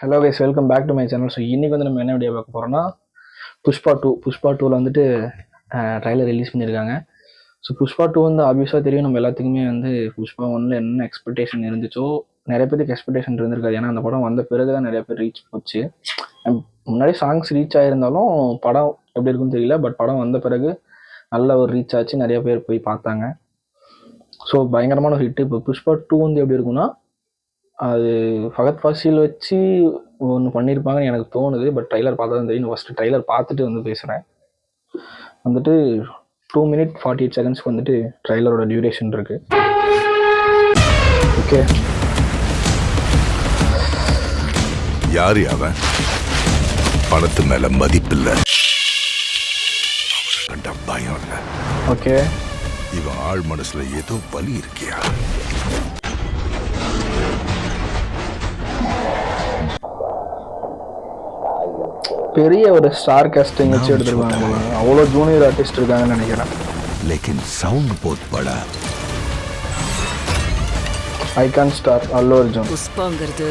Hello guys, welcome back to my channel. So இன்றைக்கி வந்து நம்ம என்ன வீடியோ பார்க்க போகிறோம்னா புஷ்பா டூவில் வந்துட்டு ட்ரைலர் ரிலீஸ் பண்ணியிருக்காங்க. ஸோ புஷ்பா டூ வந்து ஆப்வியஸாக தெரியும் நம்ம எல்லாத்துக்குமே வந்து புஷ்பா ஒன்றில் என்ன எக்ஸ்பெக்டேஷன் இருந்துச்சோ நிறைய பேருக்கு எக்ஸ்பெக்டேஷன் இருந்திருக்காது. ஏன்னா அந்த படம் வந்த பிறகு தான் நிறைய பேர் ரீச் போச்சு. முன்னாடி சாங்ஸ் ரீச் ஆகியிருந்தாலும் படம் எப்படி இருக்குன்னு தெரியல. பட் படம் வந்த பிறகு நல்ல ஒரு ரீச் ஆச்சு, நிறைய பேர் போய் பார்த்தாங்க. ஸோ பயங்கரமான ஒரு ஹிட்டு. இப்போ புஷ்பா டூ வந்து எப்படி இருக்குன்னா, அது ஃபகத் ஃபாசில் வச்சு ஒன்று பண்ணியிருப்பாங்கன்னு எனக்கு தோணுது. பட் ட்ரைலர் பார்த்தா தான் தெரியும். ஃபஸ்ட்டு ட்ரைலர் பார்த்துட்டு வந்து பேசுகிறேன். வந்துட்டு 2 minutes 48 seconds வந்துட்டு ட்ரைலரோட டியூரேஷன் இருக்குது. ஓகே, யார் அவன்? பணத்து மேல மதிப்பில்லை, கண்ட பயம் இல்லை. ஓகே, இவன் ஆள் மனசுல ஏதோ பலி இருக்கியா? பெரிய ஒரு ஸ்டார் காஸ்டிங் வச்சு எடுத்துருக்காங்க போல. அவ்வளோ ஜூனியர் ஆர்டிஸ்ட் இருக்காங்கன்னு நினைக்கிறேன். लेकिन साउंड बहुत बड़ा. ஐகான் ஸ்டார் அல்லு அர்ஜுன். புஷ்பாங்கிறது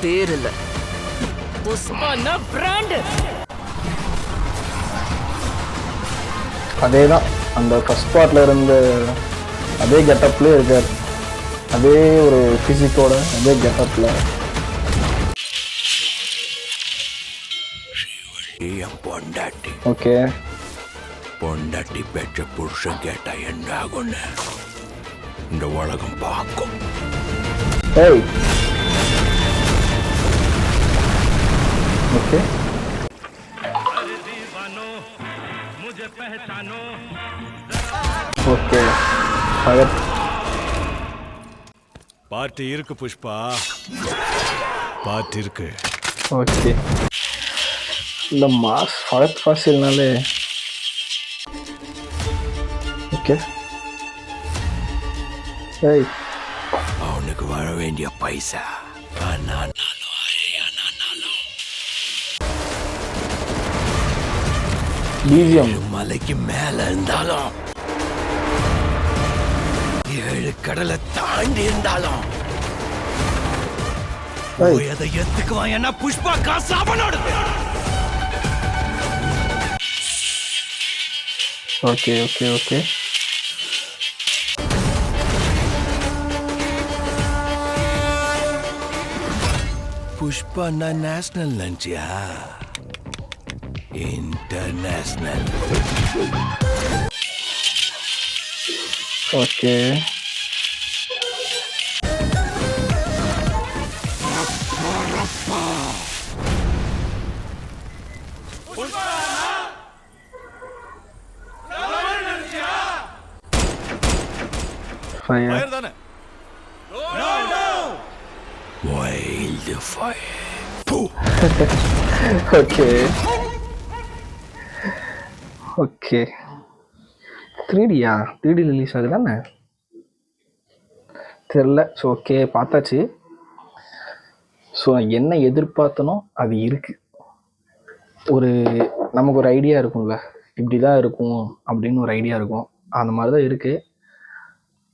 பேர் இல்ல, புஷ்பானா பிராண்ட். அதே தான் அந்த ஃபர்ஸ்ட் பார்ட்ல இருந்த அதே கெட்டப்லேயே இருக்கார். அதே ஒரு ஃபிசிக்கோட அதே கெட்டப்பில். பொண்டாட்டி ஓகே, பொண்டாட்டி பெற்ற புருஷன் கேட்டா என்ன ஆகும்னு இந்த உலகம் பார்க்கும். ஏய் ஓகே, ஓகே ஃபகத் பார்ட்டி இருக்கு புஷ்பா, பார்ட்டி இருக்கு. ஓகே. இந்த மாஸ் ஃபகத் ஃபாசில்னாலே ஓகே. ஏய் அவனுக்கு வர வேண்டிய பைசா பிஜிஎம் மலைக்கு மேல இருந்தாலும் 7 கடலை தாண்டி இருந்தாலும் அதை எத்துக்குவான். என்ன புஷ்பா காசு அவனோட. Okay okay okay. புஷ்பா நான் நேஷனல் நினைச்சியா? இன்டர்நேஷனல். Okay, fire. தானே வைல்ட் ஃபயர். Okay okay. 3Dயா? 3D ரிலீஸ் ஆகுதானே தெரில. ஸோ ஓகே, பார்த்தாச்சு. ஸோ என்ன எதிர்பார்த்தனோ அது இருக்குது. ஒரு நமக்கு ஒரு ஐடியா இருக்கும்ல, இப்படி தான் இருக்கும் அப்படின்னு ஒரு ஐடியா இருக்கும். அந்த மாதிரி தான் இருக்குது.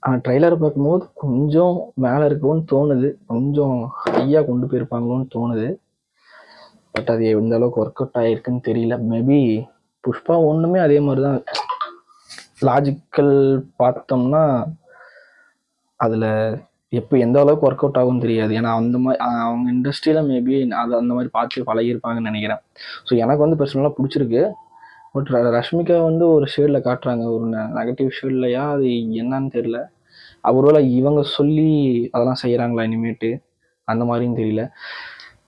ஆனால் ட்ரைலரை பார்க்கும்போது கொஞ்சம் மேலே இருக்கும்னு தோணுது, கொஞ்சம் ஹையாக கொண்டு போயிருப்பாங்களோன்னு தோணுது. பட் அது எந்த அளவுக்கு ஒர்க் அவுட் ஆகிருக்குன்னு தெரியல. மேபி புஷ்பா ஒன்றுமே அதே மாதிரி தான். லாஜிக்கல் பார்த்தோம்னா அதில் எப்போ எந்த அளவுக்கு ஒர்க் அவுட் ஆகும்னு தெரியாது. ஏன்னா அந்த மாதிரி அவங்க இண்டஸ்ட்ரியில் மேபி அது அந்த மாதிரி பார்த்து பழகியிருப்பாங்கன்னு நினைக்கிறேன். ஸோ எனக்கு வந்து பர்சனலாக பிடிச்சிருக்கு. பட் ரஷ்மிகா வந்து ஒரு ஷேடில் காட்டுறாங்க, ஒரு நெகட்டிவ் ஷேட்லையா, அது என்னன்னு தெரில. ஒருவேளை இவங்க சொல்லி அதெல்லாம் செய்கிறாங்களா இனிமேட்டு, அந்த மாதிரியும் தெரியல.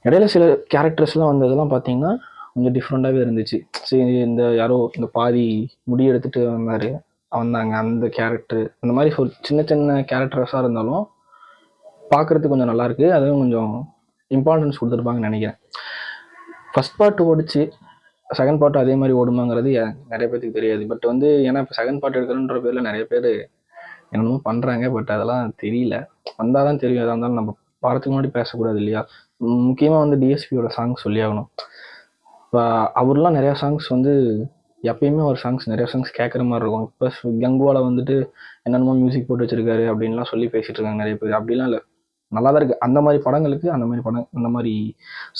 இடையில சில கேரக்டர்ஸ்லாம் வந்ததெல்லாம் பார்த்தீங்கன்னா கொஞ்சம் டிஃப்ரெண்ட்டாகவே இருந்துச்சு. சரி, இந்த யாரோ இந்த பாதி முடி எடுத்துகிட்டு வந்தாங்க அந்த கேரக்டர், அந்த மாதிரி ஒரு சின்ன சின்ன கேரக்டர்ஸாக இருந்தாலும் பார்க்குறதுக்கு கொஞ்சம் நல்லாயிருக்கு. அதுவும் கொஞ்சம் இம்பார்ட்டன்ஸ் கொடுத்துருப்பாங்கன்னு நினைக்கிறேன். ஃபஸ்ட் பார்ட் ஓடிச்சு, செகண்ட் பார்ட் அதே மாதிரி ஓடுமாங்கிறது நிறைய பேருக்கு தெரியாது. பட் வந்து ஏன்னா இப்போ செகண்ட் பார்ட் எடுக்கிறன்ற பேரில் நிறைய பேர் என்னமோ பண்ணுறாங்க. பட் அதெல்லாம் தெரியல, வந்தால் தான் தெரியும். எதாக இருந்தாலும் நம்ம பார்த்துக்கு முன்னாடி பேசக்கூடாது இல்லையா. முக்கியமாக வந்து டிஎஸ்பியோட சாங்ஸ் சொல்லி ஆகணும். இப்போ அவர்லாம் நிறையா சாங்ஸ் வந்து எப்பயுமே ஒரு சாங்ஸ் நிறைய சாங்ஸ் கேட்குற மாதிரி இருக்கும். ப்ளஸ் கங்குவால வந்துட்டு என்னென்னமோ மியூசிக் போட்டு வச்சிருக்காரு அப்படின்லாம் சொல்லி பேசிகிட்டு இருக்காங்க நிறைய பேர். அப்படிலாம் இல்லை, நல்லா தான் இருக்குது. அந்த மாதிரி படங்களுக்கு அந்த மாதிரி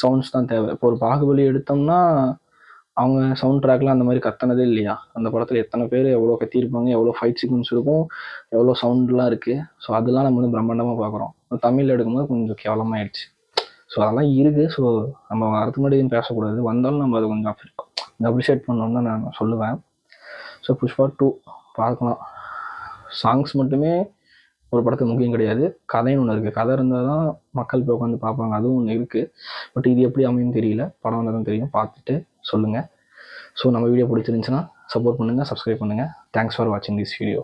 சவுண்ட்ஸ் தான் தேவை. இப்போ ஒரு பாகுபலி எடுத்தோம்னா அவங்க சவுண்ட் ட்ராக்ல அந்த மாதிரி கத்துனதே இல்லையா? அந்த படத்தில் எத்தனை பேர் எவ்வளோ கத்தியிருப்பாங்க, எவ்வளோ ஃபைட் சீக்வன்ஸ் இருக்கும், எவ்வளோ சவுண்ட்லாம் இருக்குது. ஸோ அதெல்லாம் நம்ம வந்து பிரம்மாண்டமாக பார்க்குறோம். தமிழில் எடுக்கும்போது கொஞ்சம் கேவலமாகிடுச்சு. ஸோ அதெல்லாம் இருக்குது. ஸோ நம்ம வரதுக்கு முன்னாடி எதுவும் பேசக்கூடாது. வந்தாலும் நம்ம அதை கொஞ்சம் அப்ரிஷியேட் பண்ணணும்னு தான் நான் சொல்லுவேன். ஸோ புஷ்பா 2 பார்க்கலாம். சாங்ஸ் மட்டுமே ஒரு படத்துக்கு முக்கியம் கிடையாது. கதைன்னு ஒன்று இருக்குது. கதை இருந்தால் தான் மக்கள் போய் உட்காந்து பார்ப்பாங்க. அதுவும் ஒன்று இருக்குது. பட் இது எப்படி அமையும் தெரியல. படம் வந்தால் தான் தெரியும். பார்த்துட்டு சொல்லுங்கள். ஸோ நம்ம வீடியோ பிடிச்சிருந்துச்சுன்னா சப்போர்ட் பண்ணுங்கள், சப்ஸ்கிரைப் பண்ணுங்கள். தேங்க்ஸ் ஃபார் வாட்சிங் திஸ் வீடியோ.